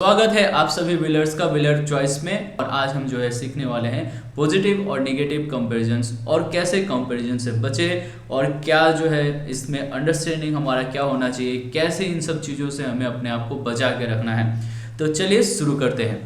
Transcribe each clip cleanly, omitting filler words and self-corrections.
स्वागत है आप सभी विलर्स का विलर चॉइस में। और आज हम जो है सीखने वाले हैं पॉजिटिव और नेगेटिव कंपैरिजंस और कैसे कंपैरिजन से बचे और क्या जो है इसमें अंडरस्टैंडिंग हमारा क्या होना चाहिए, कैसे इन सब चीज़ों से हमें अपने आप को बचा के रखना है। तो चलिए शुरू करते हैं।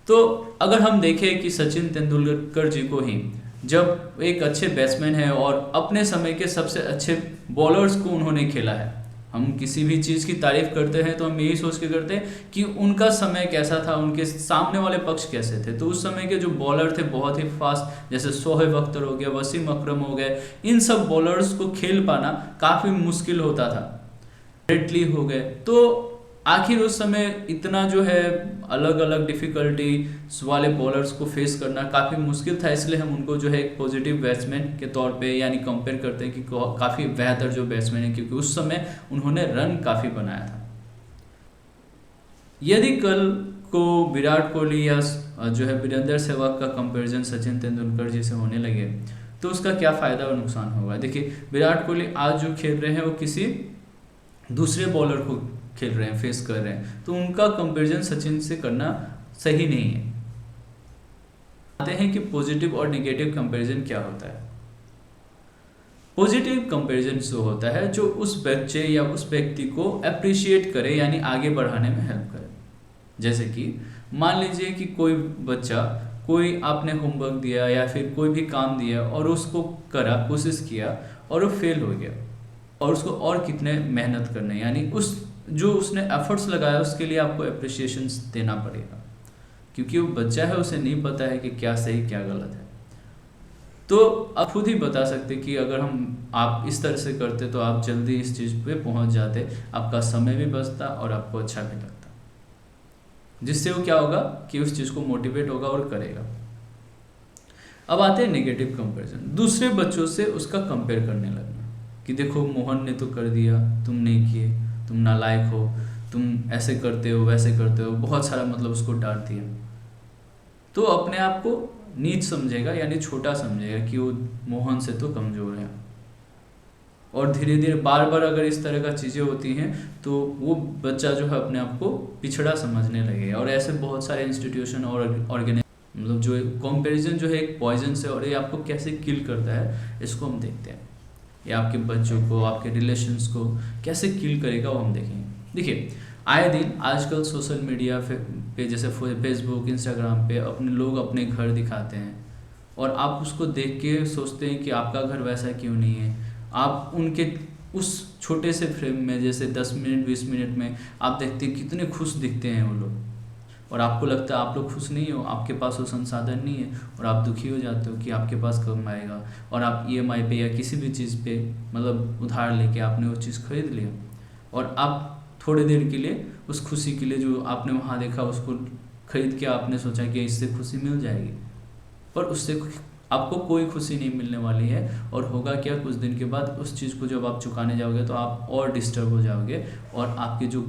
तो अगर हम देखें कि सचिन तेंदुलकर जी को ही जब एक अच्छे बैट्समैन है और अपने समय के सबसे अच्छे बॉलर्स को उन्होंने खेला है, हम किसी भी चीज़ की तारीफ करते हैं तो हम यही सोच के करते हैं कि उनका समय कैसा था, उनके सामने वाले पक्ष कैसे थे। तो उस समय के जो बॉलर थे बहुत ही फास्ट, जैसे शोएब अख्तर हो गया, वसीम अकरम हो गए, इन सब बॉलर्स को खेल पाना काफ़ी मुश्किल होता था। ब्रेटली हो गए। तो आखिर उस समय इतना जो है अलग अलग डिफ़िकल्टी वाले बॉलर्स को फेस करना काफ़ी मुश्किल था, इसलिए हम उनको जो है एक पॉजिटिव बैट्समैन के तौर पे यानी कंपेयर करते हैं कि काफ़ी बेहतर जो बैट्समैन है, क्योंकि उस समय उन्होंने रन काफ़ी बनाया था। यदि कल को विराट कोहली या जो है वीरेंद्र सहवाग का कंपैरिजन सचिन तेंदुलकर जी से होने लगे तो उसका क्या फ़ायदा और नुकसान होगा। देखिए, विराट कोहली आज जो खेल रहे हैं वो किसी दूसरे बॉलर को खेल रहे हैं, फेस कर रहे हैं, तो उनका कंपैरिजन सचिन से करना सही नहीं है। आते हैं कि पॉजिटिव और नेगेटिव कंपैरिजन क्या होता है। पॉजिटिव कंपैरिजन जो होता है जो उस बच्चे या उस व्यक्ति को अप्रिशिएट करे यानी आगे बढ़ाने में हेल्प करे। जैसे कि मान लीजिए कि कोई बच्चा, कोई आपने होमवर्क दिया या फिर कोई भी काम दिया और उसको करा, कोशिश किया और वो फेल हो गया, और उसको और कितने मेहनत करने यानी उस जो उसने एफर्ट्स लगाया उसके लिए आपको अप्रिसिएशन देना पड़ेगा, क्योंकि वो बच्चा है, उसे नहीं पता है कि क्या सही क्या गलत है। तो आप खुद ही बता सकते कि अगर आप इस तरह से करते तो आप जल्दी इस चीज़ पे पहुंच जाते, आपका समय भी बचता और आपको अच्छा भी लगता, जिससे वो क्या होगा कि उस चीज़ को मोटिवेट होगा और करेगा। अब आते हैं नेगेटिव कंपैरिजन, दूसरे बच्चों से उसका कंपेयर करने लगना कि देखो मोहन ने तो कर दिया, तुम नहीं किए, तुम नालायक हो, तुम ऐसे करते हो वैसे करते हो, बहुत सारा मतलब उसको डांट दिया। तो अपने आप को नीच समझेगा यानी छोटा समझेगा कि वो मोहन से तो कमज़ोर है, और धीरे धीरे बार बार अगर इस तरह का चीज़ें होती हैं तो वो बच्चा जो है अपने आप को पिछड़ा समझने लगेगा। और ऐसे बहुत सारे इंस्टीट्यूशन और मतलब जो कंपैरिजन जो है एक पॉइजन से, और ये आपको कैसे किल करता है इसको हम देखते हैं। ये आपके बच्चों को, आपके रिलेशंस को कैसे किल करेगा वो हम देखेंगे। देखिए, आए दिन आजकल सोशल मीडिया पे जैसे फेसबुक, इंस्टाग्राम पे अपने लोग अपने घर दिखाते हैं, और आप उसको देख के सोचते हैं कि आपका घर वैसा क्यों नहीं है। आप उनके उस छोटे से फ्रेम में जैसे 10 मिनट 20 मिनट में आप देखते हैं कितने खुश दिखते हैं वो लोग, और आपको लगता है आप लोग खुश नहीं हो, आपके पास वो संसाधन नहीं है, और आप दुखी हो जाते हो कि आपके पास कब आएगा, और आप ईएमआई पे या किसी भी चीज़ पे मतलब उधार लेके आपने वो चीज़ खरीद लिया, और आप थोड़ी देर के लिए उस खुशी के लिए जो आपने वहाँ देखा उसको खरीद के आपने सोचा कि इससे खुशी मिल जाएगी, पर उससे आपको कोई खुशी नहीं मिलने वाली है। और होगा क्या, कुछ दिन के बाद उस चीज़ को जब आप चुकाने जाओगे तो आप और डिस्टर्ब हो जाओगे, और आपकी जो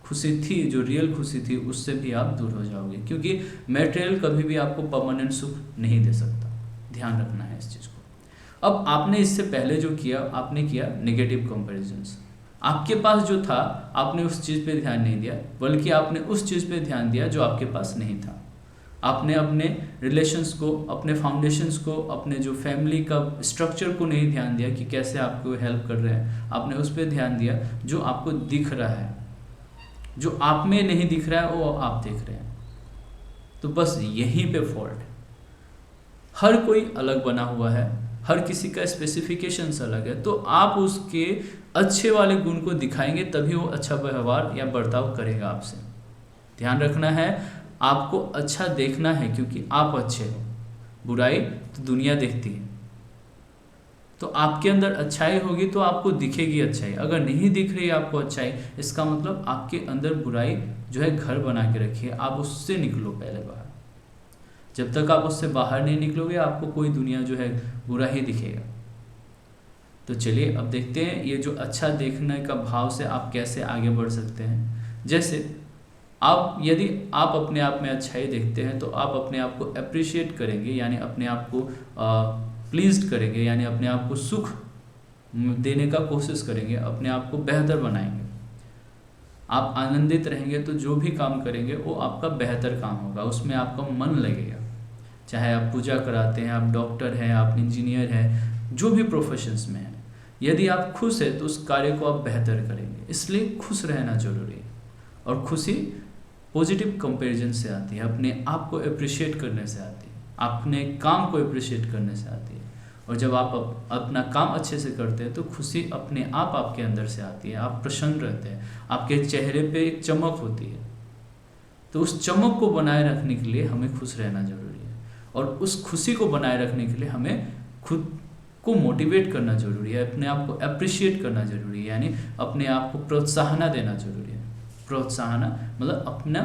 खुशी थी, जो रियल खुशी थी, उससे भी आप दूर हो जाओगे, क्योंकि मटेरियल कभी भी आपको परमानेंट सुख नहीं दे सकता। ध्यान रखना है इस चीज़ को। अब आपने इससे पहले जो किया, आपने किया नेगेटिव कंपैरिजंस। आपके पास जो था आपने उस चीज़ पे ध्यान नहीं दिया, बल्कि आपने उस चीज़ पे ध्यान दिया जो आपके पास नहीं था। आपने अपने रिलेशंस को, अपने फाउंडेशंस को, अपने जो फैमिली का स्ट्रक्चर को नहीं ध्यान दिया कि कैसे आपको हेल्प कर रहे हैं। आपने उस पर ध्यान दिया जो आपको दिख रहा है, जो आप में नहीं दिख रहा है वो आप देख रहे हैं। तो बस यहीं पे फॉल्ट है। हर कोई अलग बना हुआ है, हर किसी का स्पेसिफिकेशंस अलग है, तो आप उसके अच्छे वाले गुण को दिखाएंगे तभी वो अच्छा व्यवहार या बर्ताव करेगा आपसे। ध्यान रखना है, आपको अच्छा देखना है क्योंकि आप अच्छे हो। बुराई तो दुनिया देखती है, तो आपके अंदर अच्छाई होगी तो आपको दिखेगी अच्छाई। अगर नहीं दिख रही है आपको अच्छाई, इसका मतलब आपके अंदर बुराई जो है घर बना के रखी है, आप उससे निकलो पहले बाहर। जब तक आप उससे बाहर नहीं निकलोगे आपको कोई दुनिया जो है बुरा ही दिखेगा। तो चलिए अब देखते हैं ये जो अच्छा देखने का भाव से आप कैसे आगे बढ़ सकते हैं। जैसे यदि आप अपने आप में अच्छाई देखते हैं तो आप अपने आप को अप्रिशिएट करेंगे, यानी अपने आप को प्लीज्ड करेंगे, यानी अपने आप को सुख देने का कोशिश करेंगे, अपने आप को बेहतर बनाएंगे। आप आनंदित रहेंगे तो जो भी काम करेंगे वो आपका बेहतर काम होगा, उसमें आपका मन लगेगा। चाहे आप पूजा कराते हैं, आप डॉक्टर हैं, आप इंजीनियर हैं, जो भी प्रोफेशंस में हैं, यदि आप खुश हैं तो उस कार्य को आप बेहतर करेंगे। इसलिए खुश रहना जरूरी है। और खुशी पॉजिटिव कंपैरिजन से आती है, अपने आप को अप्रिशिएट करने से आती है, अपने काम को अप्रिशिएट करने से आती है। और जब आप अपना काम अच्छे से करते हैं तो खुशी अपने आप आपके अंदर से आती है, आप प्रसन्न रहते हैं, आपके चेहरे पे एक चमक होती है। तो उस चमक को बनाए रखने के लिए हमें खुश रहना जरूरी है, और उस खुशी को बनाए रखने के लिए हमें खुद को मोटिवेट करना जरूरी है, अपने आप को अप्रिशिएट करना जरूरी है, यानी अपने आप को प्रोत्साहन देना जरूरी है। प्रोत्साहन मतलब अपना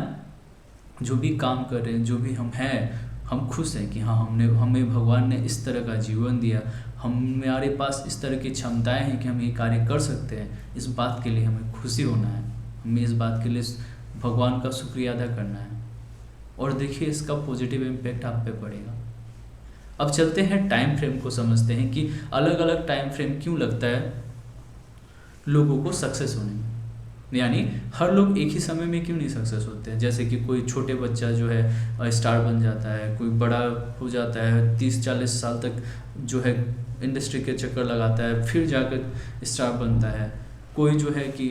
जो भी काम कर रहे हैं, जो भी हम हैं, हम खुश हैं कि हाँ हमें भगवान ने इस तरह का जीवन दिया, हमारे पास इस तरह की क्षमताएं हैं कि हम ये कार्य कर सकते हैं। इस बात के लिए हमें खुशी होना है, हमें इस बात के लिए भगवान का शुक्रिया अदा करना है। और देखिए इसका पॉजिटिव इम्पैक्ट आप पे पड़ेगा। अब चलते हैं टाइम फ्रेम को समझते हैं कि अलग अलग टाइम फ्रेम क्यों लगता है लोगों को सक्सेस होने में। यानी हर लोग एक ही समय में क्यों नहीं सक्सेस होते हैं। जैसे कि कोई छोटे बच्चा जो है स्टार बन जाता है, कोई बड़ा हो जाता है 30-40 साल तक जो है इंडस्ट्री के चक्कर लगाता है, फिर जाकर स्टार बनता है। कोई जो है कि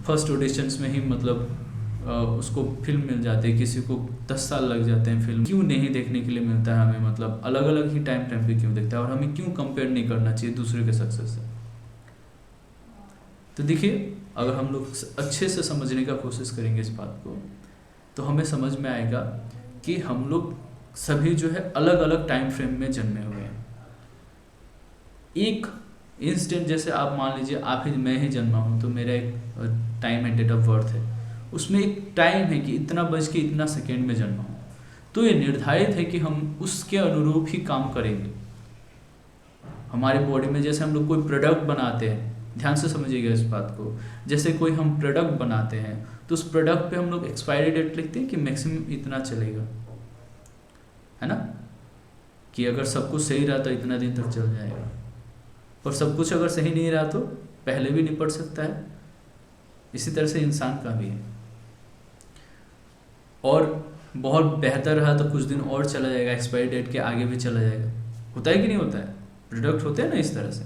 फर्स्ट ऑडिशंस में ही मतलब उसको फिल्म मिल जाती है, किसी को 10 साल लग जाते हैं फिल्म। क्यों नहीं देखने के लिए मिलता है हमें, मतलब अलग अलग ही टाइम फ्रेम पे क्यों देखता है, और हमें क्यों कंपेयर नहीं करना चाहिए दूसरे के सक्सेस से। तो देखिए अगर हम लोग अच्छे से समझने का कोशिश करेंगे इस बात को, तो हमें समझ में आएगा कि हम लोग सभी जो है अलग अलग टाइम फ्रेम में जन्मे हुए हैं। एक इंस्टेंट जैसे आप मान लीजिए मैं ही जन्मा हूँ, तो मेरा एक टाइम है, डेट ऑफ बर्थ है, उसमें एक टाइम है कि इतना बज के इतना सेकेंड में जन्मा हूँ। तो ये निर्धारित है कि हम उसके अनुरूप ही काम करेंगे। हमारी बॉडी में जैसे हम लोग कोई प्रोडक्ट बनाते हैं, ध्यान से समझिएगा इस बात को, जैसे कोई हम प्रोडक्ट बनाते हैं तो उस प्रोडक्ट पे हम लोग एक्सपायरी डेट लिखते हैं कि मैक्सिमम इतना चलेगा, है ना, कि अगर सब कुछ सही रहा तो इतना दिन तक चल जाएगा, और सब कुछ अगर सही नहीं रहा तो पहले भी निपट सकता है। इसी तरह से इंसान का भी है। और बहुत बेहतर रहा तो कुछ दिन और चला जाएगा, एक्सपायरी डेट के आगे भी चला जाएगा। होता है कि नहीं होता है, प्रोडक्ट होते हैं ना इस तरह से।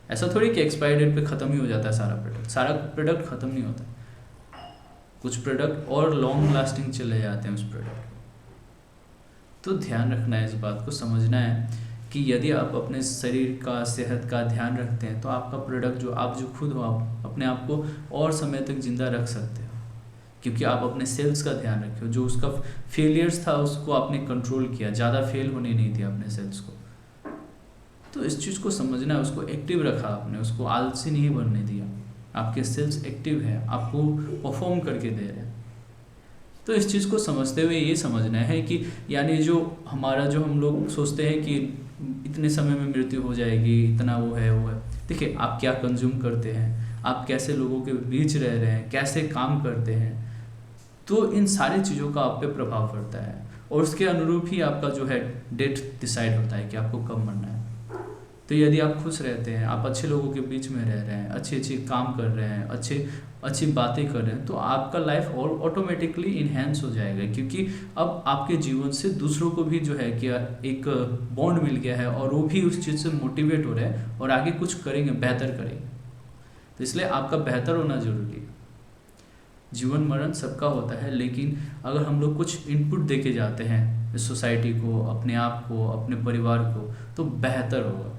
ऐसा थोड़ी कि एक्सपायरी डेट पे ख़त्म ही हो जाता है सारा प्रोडक्ट ख़त्म नहीं होता। कुछ प्रोडक्ट और लॉन्ग लास्टिंग चले जाते हैं उस प्रोडक्ट। तो ध्यान रखना है, इस बात को समझना है कि यदि आप अपने शरीर का, सेहत का ध्यान रखते हैं तो आपका प्रोडक्ट जो खुद हो, आप अपने आप को और समय तक जिंदा रख सकते हो, क्योंकि आप अपने सेल्स का ध्यान रखे हो। जो उसका फेलियर्स था उसको आपने कंट्रोल किया, ज़्यादा फेल होने नहीं दिया अपने सेल्स को। तो इस चीज़ को समझना है, उसको एक्टिव रखा आपने, उसको आलसी नहीं बनने दिया। आपके सेल्स एक्टिव है, आपको परफॉर्म करके दे रहे हैं। तो इस चीज़ को समझते हुए ये समझना है कि यानी जो हम लोग सोचते हैं कि इतने समय में मृत्यु हो जाएगी, इतना वो है। देखिए आप क्या कंज्यूम करते हैं, आप कैसे लोगों के बीच रह रहे हैं, कैसे काम करते हैं, तो इन सारी चीज़ों का आप पे प्रभाव पड़ता है, और उसके अनुरूप ही आपका जो है डेट डिसाइड होता है कि आपको कब मरना है। तो यदि आप खुश रहते हैं, आप अच्छे लोगों के बीच में रह रहे हैं, अच्छे काम कर रहे हैं, अच्छी बातें कर रहे हैं, तो आपका लाइफ और ऑटोमेटिकली इन्हेंस हो जाएगा, क्योंकि अब आपके जीवन से दूसरों को भी जो है कि एक बॉन्ड मिल गया है, और वो भी उस चीज़ से मोटिवेट हो रहे हैं और आगे कुछ करेंगे, बेहतर करेंगे। तो इसलिए आपका बेहतर होना जरूरी है। जीवन मरण सबका होता है, लेकिन अगर हम लोग कुछ इनपुट दे के जाते हैं सोसाइटी को, अपने आप को, अपने परिवार को, तो बेहतर होगा।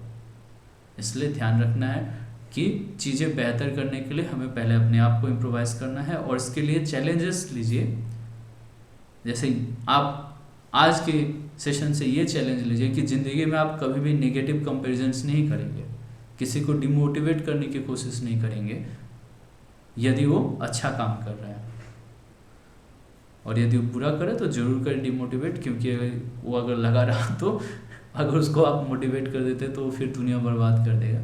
इसलिए ध्यान रखना है कि चीज़ें बेहतर करने के लिए हमें पहले अपने आप को इम्प्रोवाइज करना है, और इसके लिए चैलेंजेस लीजिए। जैसे आप आज के सेशन से ये चैलेंज लीजिए कि ज़िंदगी में आप कभी भी नेगेटिव कंपैरिजंस नहीं करेंगे, किसी को डिमोटिवेट करने की कोशिश नहीं करेंगे यदि वो अच्छा काम कर रहा है, और यदि वो बुरा करे तो ज़रूर करें डिमोटिवेट, क्योंकि वो अगर लगा रहा तो अगर उसको आप मोटिवेट कर देते तो फिर दुनिया बर्बाद कर देगा।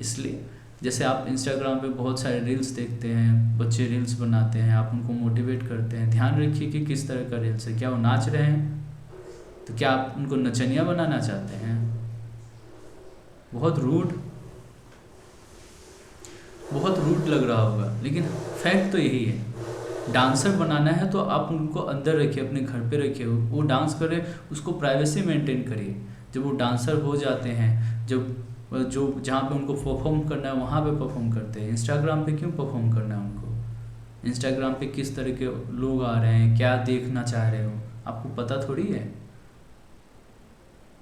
इसलिए जैसे आप इंस्टाग्राम पे बहुत सारे रील्स देखते हैं, बच्चे रील्स बनाते हैं, आप उनको मोटिवेट करते हैं, ध्यान रखिए कि किस तरह का रील्स है। क्या वो नाच रहे हैं? तो क्या आप उनको नचनिया बनाना चाहते हैं? बहुत रूड लग रहा होगा, लेकिन फैक्ट तो यही है। डांसर बनाना है तो आप उनको अंदर रखिए, अपने घर पे रखिए, वो डांस करे, उसको प्राइवेसी मेंटेन करिए। जब वो डांसर हो जाते हैं, जब जो जहाँ पे उनको परफॉर्म करना है वहाँ पे परफॉर्म करते हैं। इंस्टाग्राम पे क्यों परफॉर्म करना है उनको? इंस्टाग्राम पे किस तरह के लोग आ रहे हैं, क्या देखना चाह रहे हो, आपको पता थोड़ी है।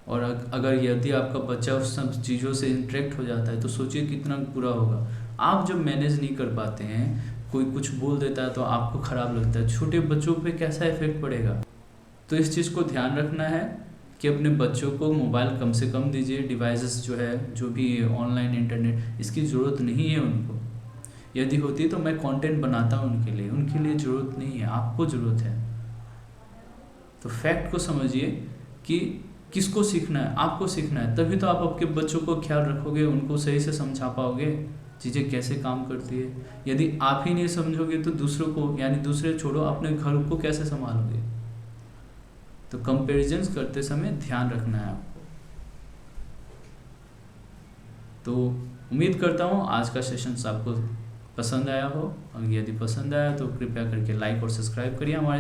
और अगर यदि आपका बच्चा उस सब चीज़ों से इंटरेक्ट हो जाता है तो सोचिए कितना बुरा होगा। आप जब मैनेज नहीं कर पाते हैं, कोई कुछ बोल देता है तो आपको ख़राब लगता है, छोटे बच्चों पे कैसा इफेक्ट पड़ेगा। तो इस चीज़ को ध्यान रखना है कि अपने बच्चों को मोबाइल कम से कम दीजिए। डिवाइसेस जो है, जो भी ऑनलाइन इंटरनेट, इसकी ज़रूरत नहीं है उनको। यदि होती तो मैं कंटेंट बनाता उनके लिए ज़रूरत नहीं है, आपको ज़रूरत है। तो फैक्ट को समझिए कि किसको सीखना है, आपको सीखना है, तभी तो आप आपके बच्चों को ख्याल रखोगे, उनको सही से समझा पाओगे चीज़ें कैसे काम करती है। यदि आप ही नहीं समझोगे तो दूसरों को, यानी दूसरे छोड़ो, अपने घर को कैसे संभालोगे। तो कंपैरिजंस करते समय ध्यान रखना है आपको। तो उम्मीद करता हूँ आज का सेशन आपको पसंद आया हो, और यदि पसंद आया तो कृपया करके लाइक और सब्सक्राइब करिए हमारे